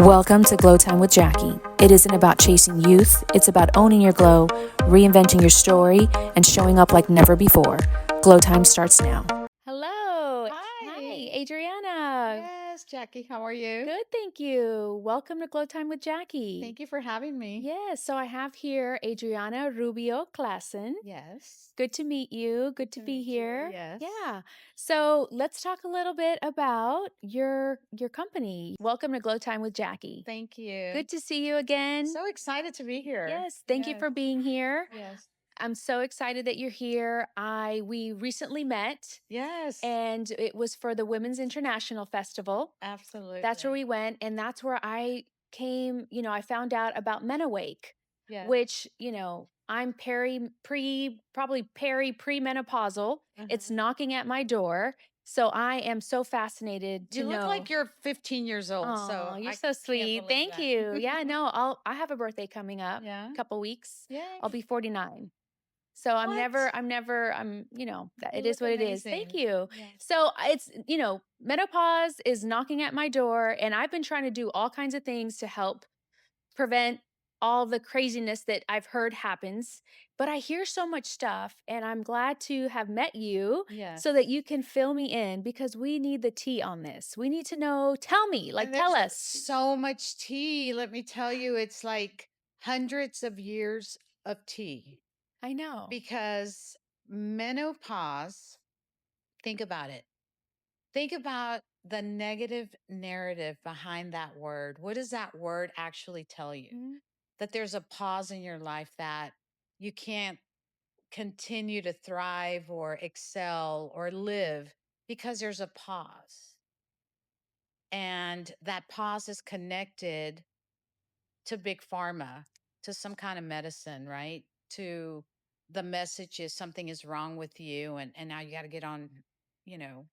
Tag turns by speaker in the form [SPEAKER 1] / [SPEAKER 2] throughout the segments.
[SPEAKER 1] Welcome to Glowtime with Jackie. It isn't about chasing youth, it's about owning your glow, reinventing your story, and showing up like never before. Glowtime starts now. Hello.
[SPEAKER 2] Hi.
[SPEAKER 1] Adrianna.
[SPEAKER 2] Yes, Jackie, how are you?
[SPEAKER 1] Good, thank you. Welcome to Glowtime with Jackie.
[SPEAKER 2] Thank you for having me.
[SPEAKER 1] Yes, so I have here Adrianna Rubio-Clasen.
[SPEAKER 2] Yes.
[SPEAKER 1] Good to meet you. Good to be
[SPEAKER 2] meet you.
[SPEAKER 1] here.
[SPEAKER 2] Yes.
[SPEAKER 1] Yeah. So let's talk a little bit about your company. Welcome to Glowtime with Jackie.
[SPEAKER 2] Thank you.
[SPEAKER 1] Good to see you again.
[SPEAKER 2] So excited to be here.
[SPEAKER 1] Yes, thank you for being here.
[SPEAKER 2] Yes.
[SPEAKER 1] I'm so excited that you're here. We recently met
[SPEAKER 2] Yes.
[SPEAKER 1] and it was for the Women's International Festival.
[SPEAKER 2] Absolutely.
[SPEAKER 1] That's where we went and that's where I came, I found out about MenoWake,
[SPEAKER 2] Yes.
[SPEAKER 1] which, I'm probably premenopausal. It's knocking at my door. So I am so fascinated to
[SPEAKER 2] You look
[SPEAKER 1] know.
[SPEAKER 2] like you're 15 years old.
[SPEAKER 1] Oh, you're
[SPEAKER 2] I
[SPEAKER 1] so
[SPEAKER 2] can't
[SPEAKER 1] sweet.
[SPEAKER 2] believe
[SPEAKER 1] Thank
[SPEAKER 2] that.
[SPEAKER 1] you. Yeah, no, I have a birthday coming up,
[SPEAKER 2] Yeah.
[SPEAKER 1] a couple weeks.
[SPEAKER 2] Yay.
[SPEAKER 1] I'll be 49. So I'm
[SPEAKER 2] What?
[SPEAKER 1] it
[SPEAKER 2] You
[SPEAKER 1] is
[SPEAKER 2] look
[SPEAKER 1] what it is. Thank
[SPEAKER 2] amazing.
[SPEAKER 1] you.
[SPEAKER 2] Yes.
[SPEAKER 1] So it's, menopause is knocking at my door and I've been trying to do all kinds of things to help prevent all the craziness that I've heard happens. But I hear so much stuff and I'm glad to have met you
[SPEAKER 2] Yes.
[SPEAKER 1] so that you can fill me in because we need the tea on this. We need to know, tell me,
[SPEAKER 2] And
[SPEAKER 1] tell
[SPEAKER 2] there's
[SPEAKER 1] us.
[SPEAKER 2] so much tea. Let me tell you, it's like hundreds of years of tea.
[SPEAKER 1] I know.
[SPEAKER 2] Because menopause, think about it. Think about the negative narrative behind that word. What does that word actually tell you?
[SPEAKER 1] Mhm.
[SPEAKER 2] That there's a pause in your life that you can't continue to thrive or excel or live because there's a pause. And that pause is connected to big pharma, to some kind of medicine, right? To the message is something is wrong with you and now you got to get on, you know,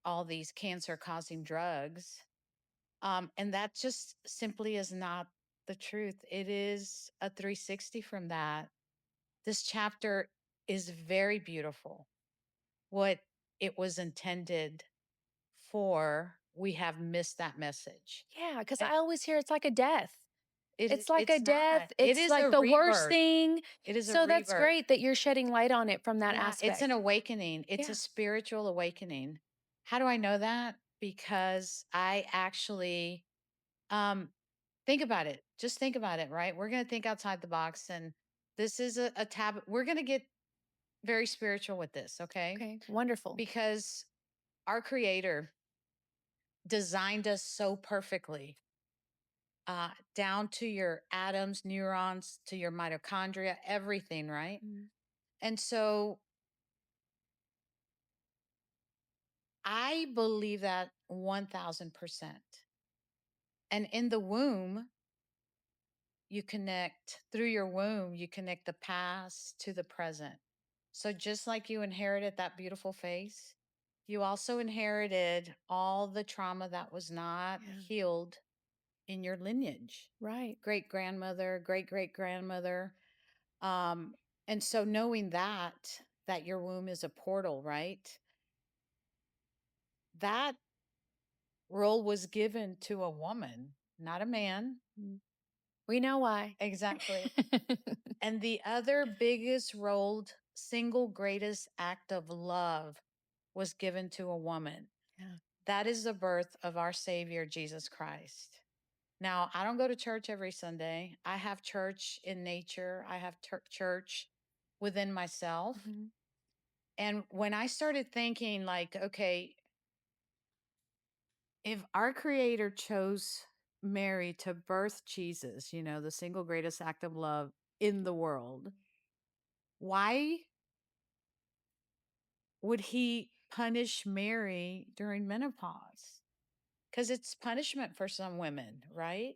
[SPEAKER 2] all these cancer causing drugs. And that just simply is not the truth. It is a 360 from that. This chapter is very beautiful. What it was intended for, we have missed that message.
[SPEAKER 1] Yeah, because
[SPEAKER 2] And
[SPEAKER 1] I always hear it's like a death. It's like a
[SPEAKER 2] it's
[SPEAKER 1] death.
[SPEAKER 2] not. It
[SPEAKER 1] It's
[SPEAKER 2] is
[SPEAKER 1] like
[SPEAKER 2] a
[SPEAKER 1] the worst
[SPEAKER 2] rebirth.
[SPEAKER 1] thing.
[SPEAKER 2] It is a
[SPEAKER 1] So that's
[SPEAKER 2] rebirth.
[SPEAKER 1] great that you're shedding light on it from that
[SPEAKER 2] Yeah, it's an
[SPEAKER 1] aspect.
[SPEAKER 2] awakening. It's
[SPEAKER 1] Yeah.
[SPEAKER 2] a spiritual awakening. How do I know that? Because I actually um think about it. Just think about it, right? We're going to think outside the box and this is a tab. We're going to get very spiritual with this, okay?
[SPEAKER 1] Okay. Wonderful.
[SPEAKER 2] Because our creator designed us so perfectly, down to your atoms, neurons, to your mitochondria, everything, right?
[SPEAKER 1] Mm.
[SPEAKER 2] And so I believe that 1000%. And in the womb, you connect through your womb, you connect the past to the present. So just like you inherited that beautiful face, you also inherited all the trauma that was not
[SPEAKER 1] Yeah.
[SPEAKER 2] healed in your lineage.
[SPEAKER 1] Right.
[SPEAKER 2] Great grandmother, great great grandmother. Um, and so knowing that your womb is a portal, right? That role was given to a woman, not a man.
[SPEAKER 1] Mm. We know why.
[SPEAKER 2] Exactly. And the other biggest role, single greatest act of love was given to a woman.
[SPEAKER 1] Yeah.
[SPEAKER 2] That is the birth of our Savior, Jesus Christ. Now, I don't go to church every Sunday. I have church in nature, I have church within myself.
[SPEAKER 1] Mhm.
[SPEAKER 2] And when I started thinking, like, okay, if our Creator chose Mary to birth Jesus, the single greatest act of love in the world, why would he punish Mary during menopause? Because it's punishment for some women, right?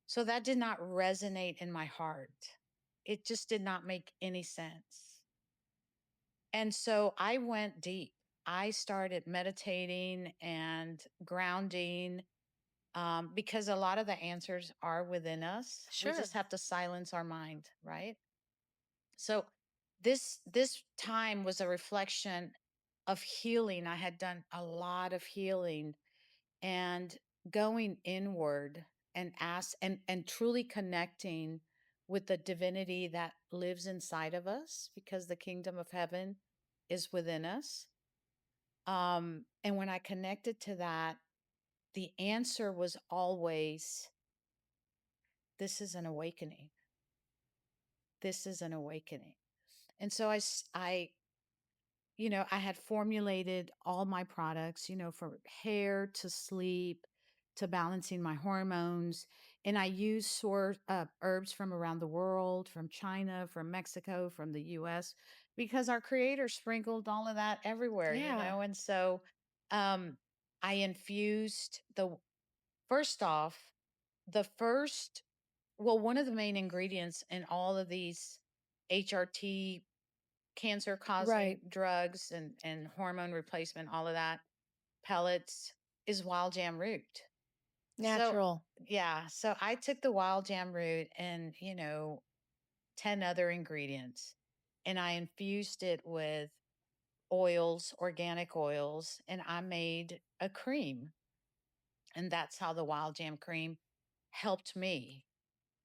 [SPEAKER 2] So that did not resonate in my heart. It just did not make any sense. And so I went deep. I started meditating and grounding, because a lot of the answers are within us. We
[SPEAKER 1] Sure.
[SPEAKER 2] just have to silence our mind, right? So this time was a reflection of healing. I had done a lot of healing and going inward and ask and truly connecting with the divinity that lives inside of us because the kingdom of heaven is within us. And when I connected to that, the answer was always, this is an awakening. This is an awakening. And so I had formulated all my products, for hair to sleep to balancing my hormones. And I use herbs from around the world, from China, from Mexico, from the US, because our creator sprinkled all of that everywhere.
[SPEAKER 1] Yeah.
[SPEAKER 2] And so um, I infused first off, the first, well, one of the main ingredients in all of these HRT cancer causing
[SPEAKER 1] Right.
[SPEAKER 2] drugs and hormone replacement, all of that, pellets, is wild jam root. So,
[SPEAKER 1] Natural.
[SPEAKER 2] yeah, so I took the wild jam root and, 10 other ingredients, and I infused it with oils, organic oils, and I made a cream. And that's how the wild jam cream helped me.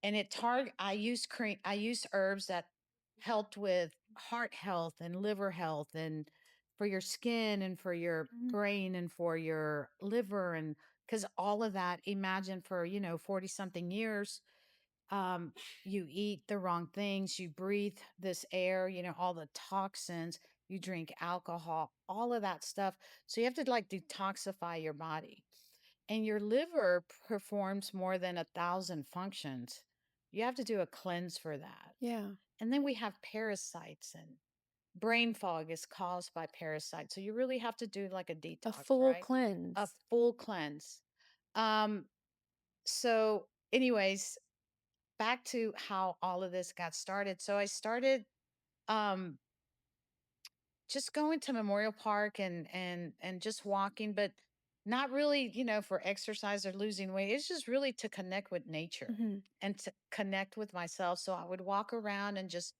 [SPEAKER 2] And I use cream, I use herbs that helped with heart health and liver health and for your skin and for your
[SPEAKER 1] Mhm.
[SPEAKER 2] brain and for your liver. And because all of that, imagine for 40 something years, um you eat the wrong things, you breathe this air, all the toxins, you drink alcohol, all of that stuff. So you have to like detoxify your body, and your liver performs more than 1,000 functions. You have to do a cleanse for that.
[SPEAKER 1] Yeah.
[SPEAKER 2] And then we have parasites, and brain fog is caused by parasites. So you really have to do like a
[SPEAKER 1] A
[SPEAKER 2] detox,
[SPEAKER 1] full
[SPEAKER 2] right? A
[SPEAKER 1] cleanse.
[SPEAKER 2] full cleanse. Um, so, anyways, back to how all of this got started. So I started um just going to Memorial Park and just walking, but not really, for exercise or losing weight. It's just really to connect with nature
[SPEAKER 1] Mhm.
[SPEAKER 2] and to connect with myself. So I would walk around and just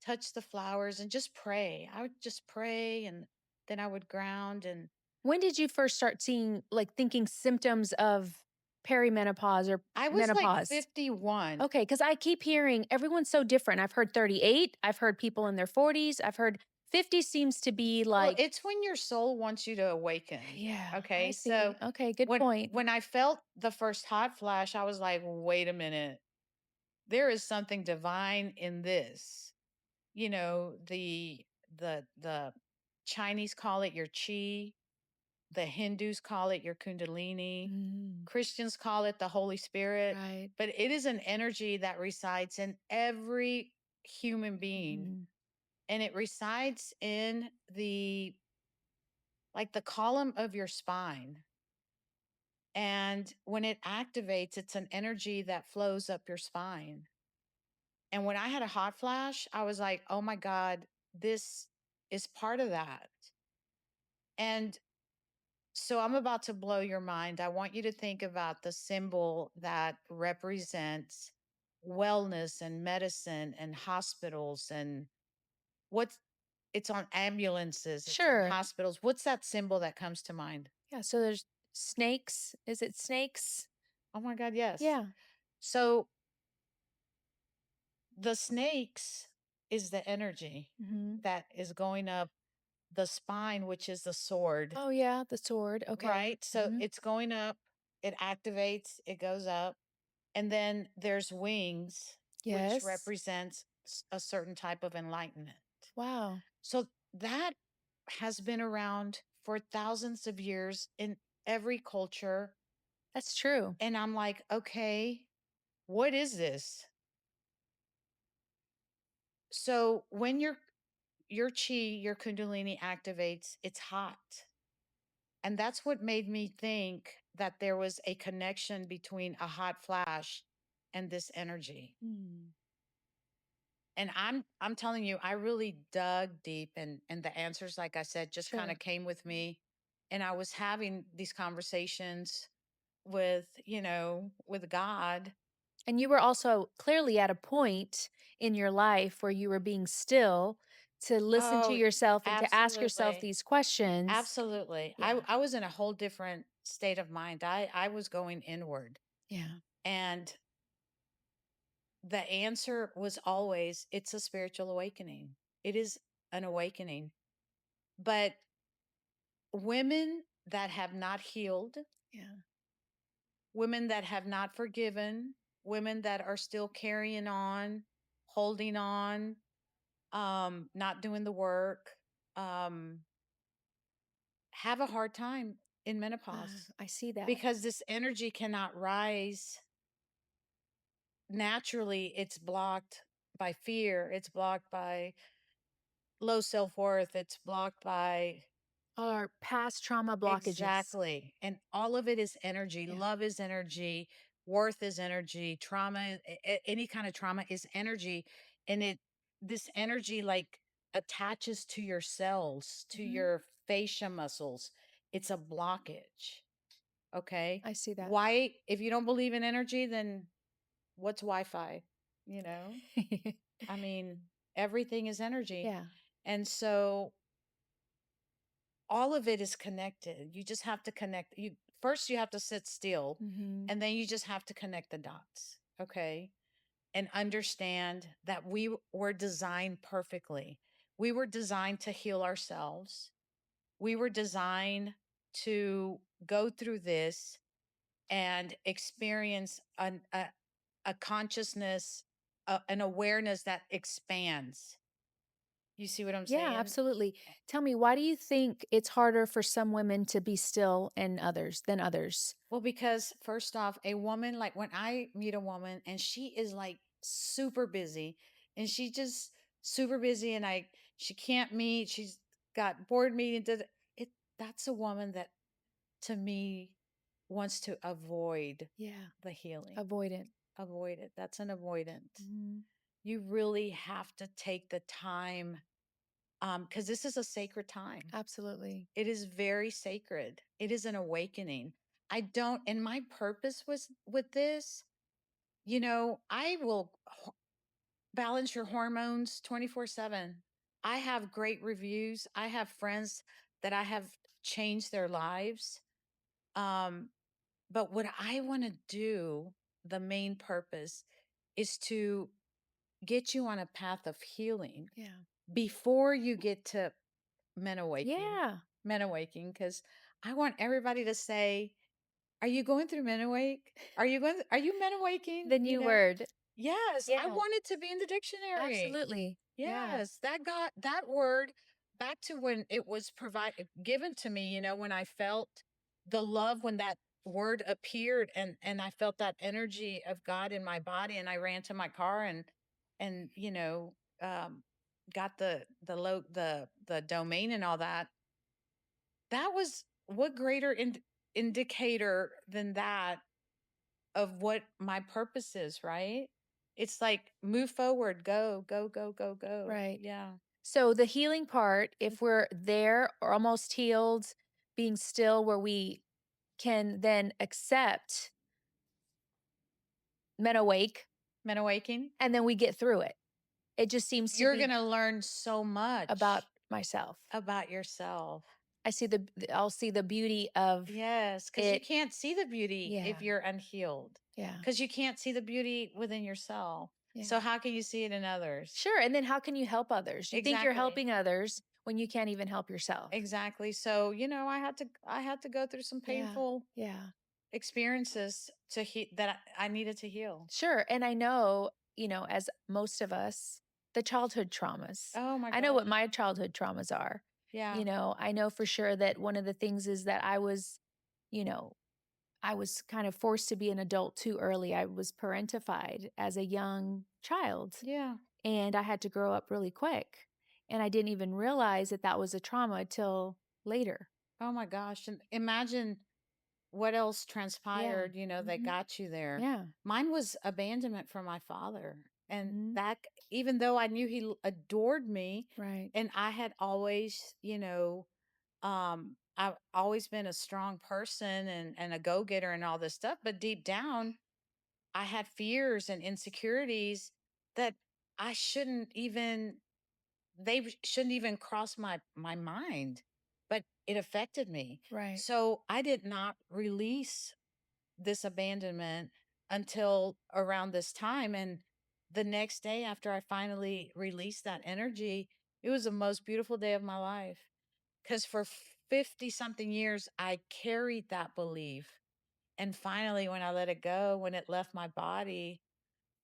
[SPEAKER 2] touch the flowers and just pray. I would just pray, and then I would ground. And
[SPEAKER 1] When did you first start seeing, like, thinking symptoms of perimenopause or
[SPEAKER 2] I was like
[SPEAKER 1] menopause?
[SPEAKER 2] 51.
[SPEAKER 1] Okay, because I keep hearing everyone's so different. I've heard 38, I've heard people in their 40s, I've heard 50 seems to be
[SPEAKER 2] Well,
[SPEAKER 1] like,
[SPEAKER 2] it's when your soul wants you to awaken.
[SPEAKER 1] yeah, I
[SPEAKER 2] Okay. So
[SPEAKER 1] see. Okay, good
[SPEAKER 2] when
[SPEAKER 1] point.
[SPEAKER 2] when I felt the first hot flash, I was like, wait a minute. There is something divine in this. The Chinese call it your chi, the Hindus call it your kundalini,
[SPEAKER 1] Mm,
[SPEAKER 2] Christians call it the Holy Spirit,
[SPEAKER 1] right.
[SPEAKER 2] but it is an energy that resides in every human being,
[SPEAKER 1] Mhm.
[SPEAKER 2] and it resides in the column of your spine. And when it activates, it's an energy that flows up your spine. And when I had a hot flash, I was like, oh my God, this is part of that. And so I'm about to blow your mind. I want you to think about the symbol that represents wellness and medicine and hospitals and what's it's on ambulances, it's in
[SPEAKER 1] Sure.
[SPEAKER 2] hospitals. What's that symbol that comes to mind?
[SPEAKER 1] Yeah, so there's snakes. Is it snakes?
[SPEAKER 2] Oh my God, yes.
[SPEAKER 1] Yeah.
[SPEAKER 2] So the snakes is the energy
[SPEAKER 1] Mhm.
[SPEAKER 2] that is going up the spine, which is the sword,
[SPEAKER 1] Oh, yeah, the sword. Okay.
[SPEAKER 2] right? So
[SPEAKER 1] Mhm.
[SPEAKER 2] it's going up, it activates, it goes up. And then there's wings, which
[SPEAKER 1] Yes.
[SPEAKER 2] represents a certain type of enlightenment.
[SPEAKER 1] Wow.
[SPEAKER 2] So that has been around for thousands of years in every culture.
[SPEAKER 1] That's true.
[SPEAKER 2] And I'm like, okay, what is this? So when your chi, your kundalini activates, it's hot. And that's what made me think that there was a connection between a hot flash and this energy.
[SPEAKER 1] Mm.
[SPEAKER 2] And I'm telling you, I really dug deep, and the answers, like I said, just kind
[SPEAKER 1] Sure.
[SPEAKER 2] of came with me. And I was having these conversations with God.
[SPEAKER 1] And you were also clearly at a point in your life where you were being still to listen to
[SPEAKER 2] Oh,
[SPEAKER 1] yourself and to ask yourself
[SPEAKER 2] absolutely.
[SPEAKER 1] these questions.
[SPEAKER 2] Absolutely. I
[SPEAKER 1] Yeah.
[SPEAKER 2] I was in a whole different state of mind. I was going inward.
[SPEAKER 1] Yeah.
[SPEAKER 2] And the answer was always, it's a spiritual awakening. It is an awakening. But women that have not healed,
[SPEAKER 1] Yeah.
[SPEAKER 2] women that have not forgiven, women that are still carrying on, holding on, not doing the work, um, have a hard time in menopause
[SPEAKER 1] I see that.
[SPEAKER 2] because this energy cannot rise naturally. It's blocked by fear, it's blocked by low self-worth, it's blocked by
[SPEAKER 1] Our past trauma blockages.
[SPEAKER 2] exactly. And all of it is energy.
[SPEAKER 1] Yeah.
[SPEAKER 2] Love is energy, worth is energy, trauma, any kind of trauma is energy. And this energy like attaches to your cells, to
[SPEAKER 1] Mhm.
[SPEAKER 2] your fascia muscles. It's a blockage. Okay.
[SPEAKER 1] I see that.
[SPEAKER 2] Why, if you don't believe in energy, then what's Wi Fi? You know, I mean, everything is energy.
[SPEAKER 1] Yeah.
[SPEAKER 2] And so all of it is connected. You just have to connect. You first you have to sit still
[SPEAKER 1] Mhm.
[SPEAKER 2] and then you just have to connect the dots, okay? And understand that were designed perfectly. We were designed to heal ourselves. We were designed to go through this and experience a consciousness, an awareness that expands. You see what I'm
[SPEAKER 1] Yeah,
[SPEAKER 2] saying?
[SPEAKER 1] absolutely. Tell me, why do you think it's harder for some women to be still and others than others?
[SPEAKER 2] Well, because first off, a woman, like when I meet a woman and she is like super busy and she just super busy and she can't meet, she's got board meetings, it, that's a woman that to me wants to avoid
[SPEAKER 1] Yeah,
[SPEAKER 2] the healing,
[SPEAKER 1] avoidant.
[SPEAKER 2] avoid it. That's an avoidant.
[SPEAKER 1] Mhm.
[SPEAKER 2] You really have to take the time, because this is a sacred time.
[SPEAKER 1] Absolutely.
[SPEAKER 2] It is very sacred. It is an awakening. I don't, and my purpose was with this, I will balance your hormones 24/7. I have great reviews. I have friends that I have changed their lives. Um, but what I want to do, the main purpose is to get you on a path of healing
[SPEAKER 1] Yeah.
[SPEAKER 2] before you get to menowaking,
[SPEAKER 1] Yeah.
[SPEAKER 2] menowaking, because I want everybody to say, "Are you going through MenoWake? Are you MenoWaking?"
[SPEAKER 1] The new word.
[SPEAKER 2] Yes, I
[SPEAKER 1] Yeah,
[SPEAKER 2] want it to be in the dictionary.
[SPEAKER 1] absolutely. Yeah.
[SPEAKER 2] Yes, that got that word back to when it was provided given to me, when I felt the love when that word appeared and I felt that energy of God in my body and I ran to my car and um got the domain and all that. That was what greater indicator than that of what my purpose is, right? It's like move forward, go, go, go, go, go.
[SPEAKER 1] Right.
[SPEAKER 2] Yeah.
[SPEAKER 1] So the healing part, if we're there or almost healed, being still where we can then accept men awake
[SPEAKER 2] Menowaking,
[SPEAKER 1] and then we get through it. It just seems to
[SPEAKER 2] you're
[SPEAKER 1] be
[SPEAKER 2] going to learn so
[SPEAKER 1] about
[SPEAKER 2] much
[SPEAKER 1] myself.
[SPEAKER 2] about yourself.
[SPEAKER 1] I'll see the beauty of
[SPEAKER 2] Yes, because you
[SPEAKER 1] it.
[SPEAKER 2] can't see the beauty
[SPEAKER 1] Yeah.
[SPEAKER 2] if you're unhealed,
[SPEAKER 1] Yeah.
[SPEAKER 2] because you can't see the beauty within yourself.
[SPEAKER 1] Yeah.
[SPEAKER 2] So, how can you see it in others?
[SPEAKER 1] Sure. And then how can you help others? You think you're
[SPEAKER 2] Exactly.
[SPEAKER 1] helping others when you can't even help yourself.
[SPEAKER 2] Exactly. So, I had to go through some
[SPEAKER 1] Yeah.
[SPEAKER 2] painful
[SPEAKER 1] Yeah.
[SPEAKER 2] experiences that I needed to heal.
[SPEAKER 1] Sure. And I know, as most of us, the childhood traumas.
[SPEAKER 2] Oh my
[SPEAKER 1] I know what
[SPEAKER 2] gosh.
[SPEAKER 1] my childhood traumas are.
[SPEAKER 2] Yeah.
[SPEAKER 1] I know for sure that one of the things is that you know, I was kind of forced to be an adult too early. I was parentified as a young child
[SPEAKER 2] Yeah.
[SPEAKER 1] and I had to grow up really quick. And I didn't even realize that that was a trauma till later.
[SPEAKER 2] Oh my gosh. And imagine what else
[SPEAKER 1] Yeah.
[SPEAKER 2] transpired, that
[SPEAKER 1] Hmm.
[SPEAKER 2] got you there.
[SPEAKER 1] Yeah.
[SPEAKER 2] Mine was abandonment from my father. And
[SPEAKER 1] Hmm.
[SPEAKER 2] even though I knew he adored me,
[SPEAKER 1] Right.
[SPEAKER 2] and I had always, I've always been a strong person and a go getter and all this stuff. But deep down, I had fears and insecurities that I shouldn't even cross my mind, but it affected me.
[SPEAKER 1] Right.
[SPEAKER 2] So I did not release this abandonment until around this time. And the next day, after I finally released that energy, it was the most beautiful day of my life. Because for 50 something years, I carried that belief. And finally, when I let it go, when it left my body,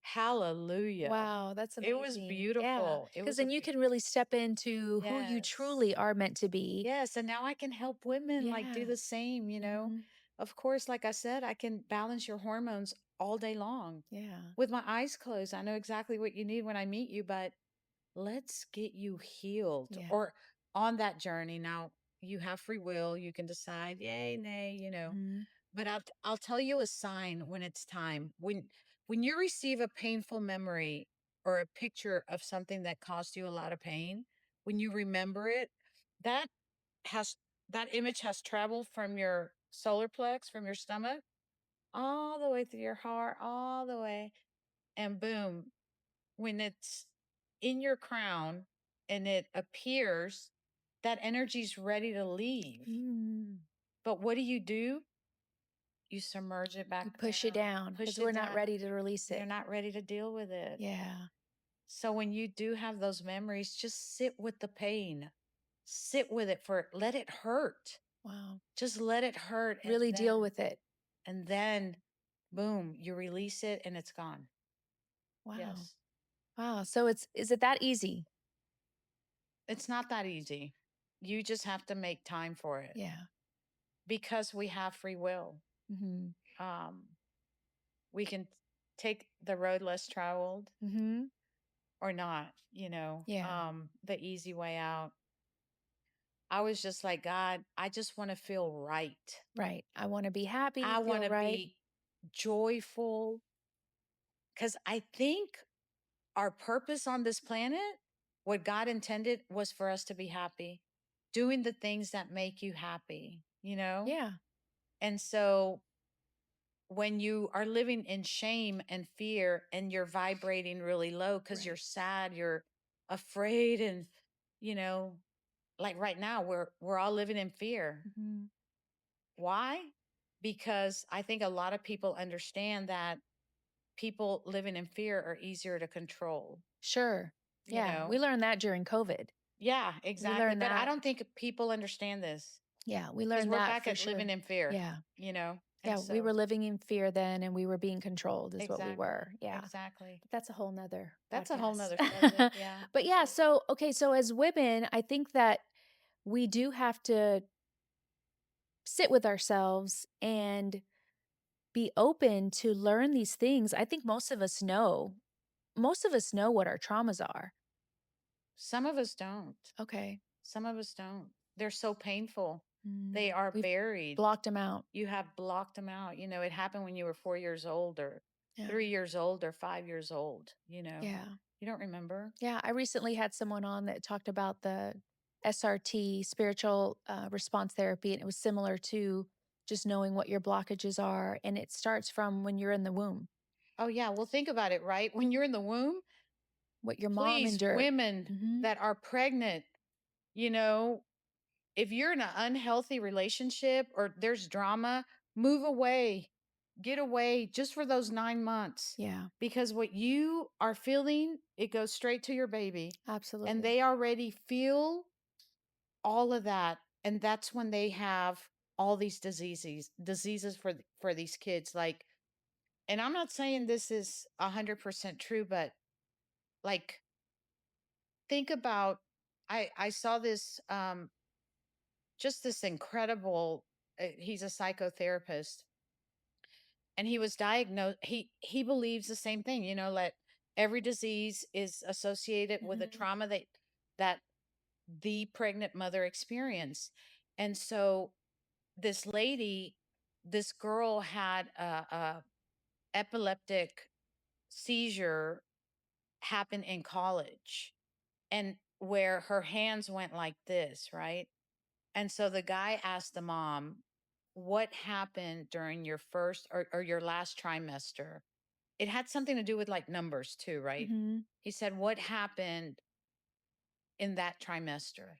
[SPEAKER 2] hallelujah.
[SPEAKER 1] Wow, that's
[SPEAKER 2] It was
[SPEAKER 1] amazing. Yeah,
[SPEAKER 2] beautiful. It
[SPEAKER 1] because
[SPEAKER 2] was a
[SPEAKER 1] then you can really step into who you
[SPEAKER 2] yes.
[SPEAKER 1] truly are meant to be.
[SPEAKER 2] Yes, and now I can help women like do
[SPEAKER 1] Yeah.
[SPEAKER 2] the same, you know.
[SPEAKER 1] Mhm.
[SPEAKER 2] Of course, like I said, I can balance your hormones all day long.
[SPEAKER 1] Yeah.
[SPEAKER 2] With my eyes closed, I know exactly what you need when I meet you, but let's get you healed
[SPEAKER 1] Yeah.
[SPEAKER 2] or on that journey. Now, you have free will, you can decide yay, nay, you know.
[SPEAKER 1] Mhm.
[SPEAKER 2] But I'll tell you a sign when it's time. When you receive a painful memory or a picture of something that caused you a lot of pain, when you remember it, that has that image has traveled from your solar plex, from your stomach, all the way through your heart, all the way, and boom, when it's in your crown and it appears, that energy's ready to leave.
[SPEAKER 1] Mm.
[SPEAKER 2] But what do? You submerge it
[SPEAKER 1] You
[SPEAKER 2] back
[SPEAKER 1] push it
[SPEAKER 2] down,
[SPEAKER 1] down
[SPEAKER 2] push
[SPEAKER 1] because
[SPEAKER 2] it
[SPEAKER 1] we're not
[SPEAKER 2] down.
[SPEAKER 1] ready to release
[SPEAKER 2] You're
[SPEAKER 1] it.
[SPEAKER 2] not ready to deal with it.
[SPEAKER 1] Yeah.
[SPEAKER 2] So when you do have those memories, just sit with the pain. Sit with it for let it hurt.
[SPEAKER 1] Wow.
[SPEAKER 2] Just let it hurt
[SPEAKER 1] Really deal with it.
[SPEAKER 2] and then boom, you release it and it's gone.
[SPEAKER 1] Wow.
[SPEAKER 2] Yes.
[SPEAKER 1] Wow. So is it that easy?
[SPEAKER 2] It's not that easy. You just have to make time for it
[SPEAKER 1] Yeah.
[SPEAKER 2] because we have free will.
[SPEAKER 1] Mhm.
[SPEAKER 2] Um, we can take the road less traveled
[SPEAKER 1] Mhm.
[SPEAKER 2] or not, you know,
[SPEAKER 1] Yeah.
[SPEAKER 2] the easy way out. I was just like, God, I just want to feel right.
[SPEAKER 1] Right. I want to be happy,
[SPEAKER 2] I want
[SPEAKER 1] feel
[SPEAKER 2] to
[SPEAKER 1] right.
[SPEAKER 2] be joyful because I think our purpose on this planet, what God intended was for us to be happy, doing the things that make you happy, you know?
[SPEAKER 1] Yeah.
[SPEAKER 2] And so when you are living in shame and fear and you're vibrating really low because you're
[SPEAKER 1] Right.
[SPEAKER 2] sad, you're afraid, and you know, like right now, we're all living in fear.
[SPEAKER 1] Mhm.
[SPEAKER 2] Why? Because I think a lot of people understand that people living in fear are easier to control,
[SPEAKER 1] Sure.
[SPEAKER 2] you
[SPEAKER 1] Yeah.
[SPEAKER 2] know?
[SPEAKER 1] We learned that during COVID.
[SPEAKER 2] Yeah,
[SPEAKER 1] We
[SPEAKER 2] exactly.
[SPEAKER 1] learned
[SPEAKER 2] But I
[SPEAKER 1] that.
[SPEAKER 2] don't think people understand this
[SPEAKER 1] Yeah. We
[SPEAKER 2] because
[SPEAKER 1] learned
[SPEAKER 2] we're
[SPEAKER 1] that
[SPEAKER 2] back
[SPEAKER 1] for
[SPEAKER 2] at living
[SPEAKER 1] sure.
[SPEAKER 2] in fear,
[SPEAKER 1] Yeah.
[SPEAKER 2] you know? And
[SPEAKER 1] Yeah. We
[SPEAKER 2] so,
[SPEAKER 1] were living in fear then and we were being controlled, is what we
[SPEAKER 2] exactly,
[SPEAKER 1] were. Yeah.
[SPEAKER 2] exactly.
[SPEAKER 1] But that's a whole nother
[SPEAKER 2] That's a whole
[SPEAKER 1] podcast.
[SPEAKER 2] nother subject. Yeah,
[SPEAKER 1] But
[SPEAKER 2] for
[SPEAKER 1] yeah.
[SPEAKER 2] sure.
[SPEAKER 1] So, okay. So, as women, I think that we do have to sit with ourselves and be open to learn these things. I think most of us know what our traumas are.
[SPEAKER 2] Some of us don't.
[SPEAKER 1] Okay.
[SPEAKER 2] Some of us don't. They're so painful.
[SPEAKER 1] Mm.
[SPEAKER 2] They are
[SPEAKER 1] We've
[SPEAKER 2] buried.
[SPEAKER 1] blocked them out.
[SPEAKER 2] You have blocked them out. You know, it happened when you were 4 years old or
[SPEAKER 1] Yeah.
[SPEAKER 2] 3 years old or 5 years old, you know.
[SPEAKER 1] Yeah.
[SPEAKER 2] You don't remember?
[SPEAKER 1] Yeah. I recently had someone on that talked about the SRT, spiritual response therapy, and it was similar to just knowing what your blockages are. And it starts from when you're in the womb,
[SPEAKER 2] Oh, yeah. Well, think about it, right? When you're in the womb,
[SPEAKER 1] what your mom
[SPEAKER 2] please,
[SPEAKER 1] endured.
[SPEAKER 2] women
[SPEAKER 1] Hmm.
[SPEAKER 2] that are pregnant, you know, if you're in an unhealthy relationship or there's drama, move away, get away just for those 9 months.
[SPEAKER 1] Yeah,
[SPEAKER 2] Because what you are feeling, it goes straight to your baby. And
[SPEAKER 1] absolutely.
[SPEAKER 2] they already feel all of that. And that's when they have all these diseases for these kids. Like, and I'm not saying this is 100% true, but like, think about, I saw this, just this incredible, he's a psychotherapist and he was diagnosed, he believes the same thing, you know, that every disease is associated with a
[SPEAKER 1] Hmm.
[SPEAKER 2] trauma that the pregnant mother experienced. And so this lady, this girl had a epileptic seizure happen in college, and where her hands went like this, right? And so the guy asked the mom, what happened during your first or your last trimester? It had something to do with like numbers too, right?
[SPEAKER 1] Hmm.
[SPEAKER 2] He said, what happened in that trimester?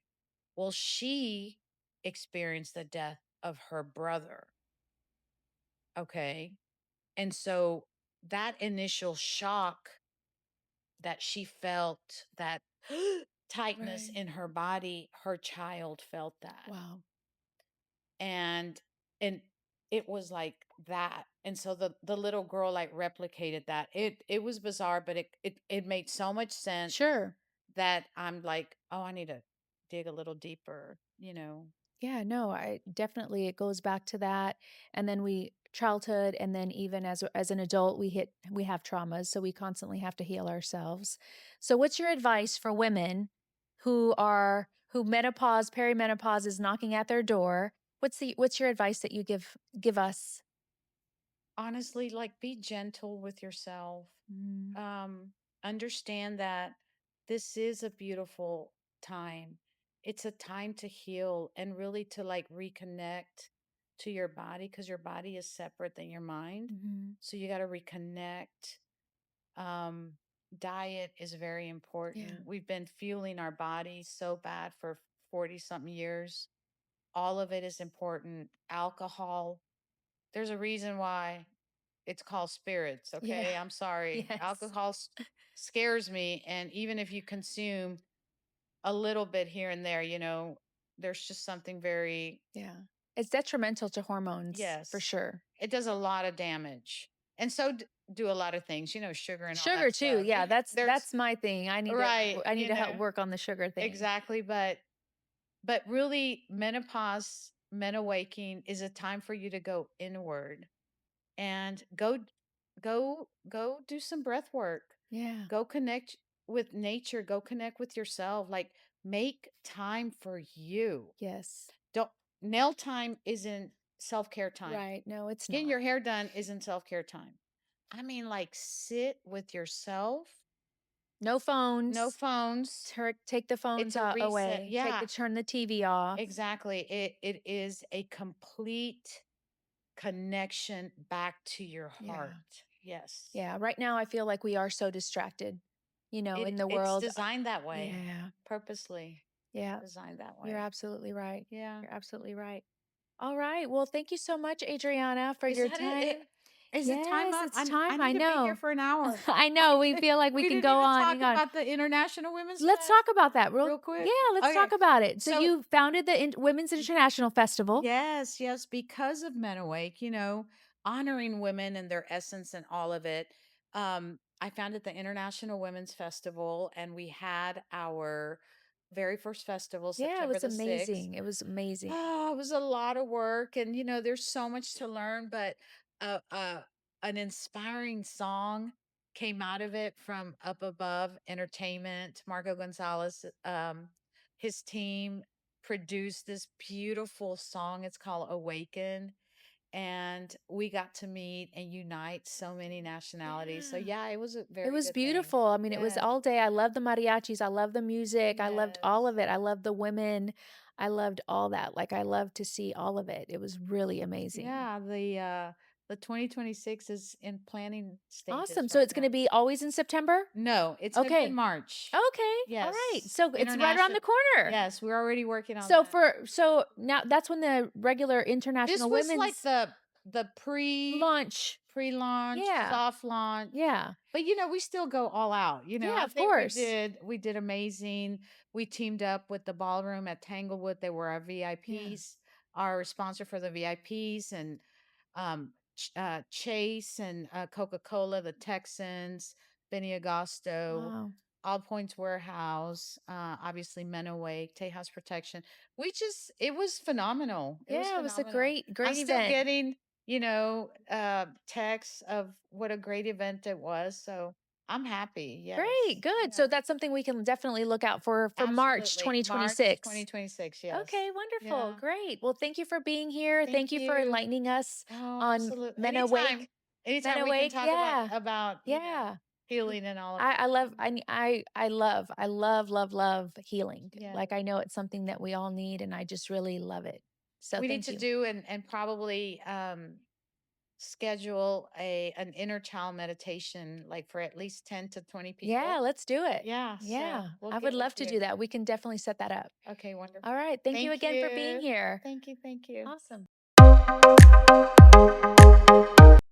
[SPEAKER 2] Well, she experienced the death of her brother. Okay. And so that initial shock that she felt, that tightness
[SPEAKER 1] Right.
[SPEAKER 2] in her body, her child felt that.
[SPEAKER 1] Wow.
[SPEAKER 2] And and it was like that. And so the little girl like replicated that. It was bizarre, but it made so much sense
[SPEAKER 1] Sure.
[SPEAKER 2] that I'm like, oh, I need to dig a little deeper, you know.
[SPEAKER 1] Yeah, no, I definitely it goes back to that. And then we childhood and then even as an adult we have traumas, so we constantly have to heal ourselves. So what's your advice for women who menopause, perimenopause is knocking at their door? What's your advice that you give us?
[SPEAKER 2] Honestly, like be gentle with yourself.
[SPEAKER 1] Mm,
[SPEAKER 2] Um, Understand that this is a beautiful time. It's a time to heal and really to like reconnect to your body because your body is separate than your mind.
[SPEAKER 1] mhm.
[SPEAKER 2] So you got to reconnect. Um, Diet is very
[SPEAKER 1] Yeah.
[SPEAKER 2] important. We've been fueling our bodies so bad for 40 something years. All of it is important. Alcohol, there's a reason why it's called spirits,
[SPEAKER 1] Yeah.
[SPEAKER 2] okay? I'm sorry.
[SPEAKER 1] Yes.
[SPEAKER 2] Alcohol scares me. And even if you consume a little bit here and there, there's just something very,
[SPEAKER 1] Yeah. It's detrimental to hormones for
[SPEAKER 2] yes,
[SPEAKER 1] sure.
[SPEAKER 2] it does a lot of damage. And so do a lot of things, sugar and all
[SPEAKER 1] Sugar
[SPEAKER 2] that
[SPEAKER 1] too.
[SPEAKER 2] stuff.
[SPEAKER 1] Yeah,
[SPEAKER 2] There's,
[SPEAKER 1] that's my thing.
[SPEAKER 2] right,
[SPEAKER 1] I need to help work on the sugar thing.
[SPEAKER 2] exactly. But really, menopause, menowaking is a time for you to go inward and go do some breath work.
[SPEAKER 1] Yeah.
[SPEAKER 2] Go connect with nature, go connect with yourself, like make time for you.
[SPEAKER 1] Yes.
[SPEAKER 2] Don't Nail time isn't self-care time.
[SPEAKER 1] Right. No, it's
[SPEAKER 2] Getting
[SPEAKER 1] not.
[SPEAKER 2] your hair done isn't self-care time. I mean, like sit with yourself.
[SPEAKER 1] No
[SPEAKER 2] No
[SPEAKER 1] phones.
[SPEAKER 2] phones.
[SPEAKER 1] Take the
[SPEAKER 2] It's
[SPEAKER 1] phones
[SPEAKER 2] a reset.
[SPEAKER 1] away.
[SPEAKER 2] Yeah,
[SPEAKER 1] Turn the TV off.
[SPEAKER 2] exactly. It is a complete connection back to your
[SPEAKER 1] Yeah.
[SPEAKER 2] heart. Yes.
[SPEAKER 1] Yeah. Right now I feel like we are so distracted, in the
[SPEAKER 2] It's
[SPEAKER 1] world.
[SPEAKER 2] designed that way,
[SPEAKER 1] Yeah.
[SPEAKER 2] purposely
[SPEAKER 1] Yeah.
[SPEAKER 2] designed that
[SPEAKER 1] You're
[SPEAKER 2] way.
[SPEAKER 1] absolutely right.
[SPEAKER 2] Yeah.
[SPEAKER 1] You're absolutely right. All right. Well, thank you so much, Adriana, for
[SPEAKER 2] Is
[SPEAKER 1] your
[SPEAKER 2] that it?
[SPEAKER 1] time.
[SPEAKER 2] Is it time
[SPEAKER 1] Yes,
[SPEAKER 2] up?
[SPEAKER 1] it's
[SPEAKER 2] I
[SPEAKER 1] time.
[SPEAKER 2] need
[SPEAKER 1] I
[SPEAKER 2] to be here
[SPEAKER 1] know.
[SPEAKER 2] for an hour.
[SPEAKER 1] I
[SPEAKER 2] I
[SPEAKER 1] know. We
[SPEAKER 2] could,
[SPEAKER 1] feel like we
[SPEAKER 2] we
[SPEAKER 1] can
[SPEAKER 2] didn't
[SPEAKER 1] go
[SPEAKER 2] even
[SPEAKER 1] on
[SPEAKER 2] talk
[SPEAKER 1] and on.
[SPEAKER 2] about the International Women's
[SPEAKER 1] Let's
[SPEAKER 2] Fest
[SPEAKER 1] talk about that
[SPEAKER 2] real
[SPEAKER 1] yeah,
[SPEAKER 2] quick.
[SPEAKER 1] let's
[SPEAKER 2] Okay.
[SPEAKER 1] talk about it. So
[SPEAKER 2] So
[SPEAKER 1] you founded the Women's International Festival.
[SPEAKER 2] yes, yes, because of MenoWake, honoring women and their essence and all of it. I founded the International Women's Festival, and we had our very first festival,
[SPEAKER 1] Yeah, it
[SPEAKER 2] September
[SPEAKER 1] was
[SPEAKER 2] the 6th.
[SPEAKER 1] amazing. It was amazing.
[SPEAKER 2] Oh, it was a lot of work, and there's so much to learn, but uh, uh, an inspiring song came out of it from Up Above Entertainment. Marco Gonzalez, his team produced this beautiful song. It's called Awaken, and we got to meet and unite so many nationalities. So
[SPEAKER 1] Yeah.
[SPEAKER 2] yeah, it was a
[SPEAKER 1] It
[SPEAKER 2] very
[SPEAKER 1] was
[SPEAKER 2] good thing.
[SPEAKER 1] beautiful. I mean, it was
[SPEAKER 2] Yes,
[SPEAKER 1] all day. I love the mariachis. I love the music. I loved all
[SPEAKER 2] yes.
[SPEAKER 1] of it. I loved the women. I loved all that. Like I loved to see all of it. It was really amazing.
[SPEAKER 2] Yeah, the 2026 is in planning stages
[SPEAKER 1] Awesome. So
[SPEAKER 2] right
[SPEAKER 1] it's going
[SPEAKER 2] now.
[SPEAKER 1] to be always in September?
[SPEAKER 2] No, it's going to be in
[SPEAKER 1] Okay.
[SPEAKER 2] March.
[SPEAKER 1] Okay. All right.
[SPEAKER 2] Yes.
[SPEAKER 1] So it's right around
[SPEAKER 2] International.
[SPEAKER 1] the corner.
[SPEAKER 2] Yes, we're already working on
[SPEAKER 1] So
[SPEAKER 2] that.
[SPEAKER 1] so now that's when the regular
[SPEAKER 2] This
[SPEAKER 1] International
[SPEAKER 2] was like
[SPEAKER 1] Women's
[SPEAKER 2] the
[SPEAKER 1] launch.
[SPEAKER 2] pre-launch,
[SPEAKER 1] Yeah.
[SPEAKER 2] soft launch.
[SPEAKER 1] Yeah.
[SPEAKER 2] But we still go all out.
[SPEAKER 1] Yeah,
[SPEAKER 2] I
[SPEAKER 1] of
[SPEAKER 2] think
[SPEAKER 1] course.
[SPEAKER 2] we did amazing. We teamed up with the ballroom at Tanglewood. They were our
[SPEAKER 1] Yeah.
[SPEAKER 2] VIPs, our sponsor for the VIPs, and Chase and Coca-Cola, the Texans, Benny Agosto,
[SPEAKER 1] Wow.
[SPEAKER 2] All Points Warehouse, obviously MenoWake, Tejas Protection. It was phenomenal. It was
[SPEAKER 1] Yeah, it was a
[SPEAKER 2] phenomenal. I'm
[SPEAKER 1] great
[SPEAKER 2] still
[SPEAKER 1] event.
[SPEAKER 2] getting, texts of what a great event it was. So I'm happy.
[SPEAKER 1] Great,
[SPEAKER 2] Yes.
[SPEAKER 1] good. So
[SPEAKER 2] Yes.
[SPEAKER 1] that's something we can definitely look out for March
[SPEAKER 2] Absolutely. March
[SPEAKER 1] 2026.
[SPEAKER 2] 2026. Yes.
[SPEAKER 1] Okay, wonderful.
[SPEAKER 2] Yeah.
[SPEAKER 1] Great. Well, thank you for being here.
[SPEAKER 2] Thank
[SPEAKER 1] Thank you for
[SPEAKER 2] you.
[SPEAKER 1] enlightening us
[SPEAKER 2] Oh,
[SPEAKER 1] on
[SPEAKER 2] absolutely.
[SPEAKER 1] MenoWake.
[SPEAKER 2] Anytime we can
[SPEAKER 1] MenoWake,
[SPEAKER 2] talk about
[SPEAKER 1] yeah. Yeah.
[SPEAKER 2] healing and all of
[SPEAKER 1] I
[SPEAKER 2] that.
[SPEAKER 1] love I love healing.
[SPEAKER 2] Yeah.
[SPEAKER 1] Like I know it's something that we all need and I just really love it. So
[SPEAKER 2] We need
[SPEAKER 1] thank
[SPEAKER 2] to
[SPEAKER 1] you.
[SPEAKER 2] do and probably schedule a an inner child meditation like for at least 10 to 20
[SPEAKER 1] Yeah,
[SPEAKER 2] people.
[SPEAKER 1] let's do it.
[SPEAKER 2] Yeah, so
[SPEAKER 1] Yeah.
[SPEAKER 2] we'll
[SPEAKER 1] I would
[SPEAKER 2] get with
[SPEAKER 1] love to
[SPEAKER 2] you.
[SPEAKER 1] do that. We can definitely set that up.
[SPEAKER 2] Okay,
[SPEAKER 1] All
[SPEAKER 2] wonderful.
[SPEAKER 1] right. Thank you
[SPEAKER 2] Thank
[SPEAKER 1] again for being
[SPEAKER 2] you.
[SPEAKER 1] here.
[SPEAKER 2] Thank you. Thank you.
[SPEAKER 1] Awesome.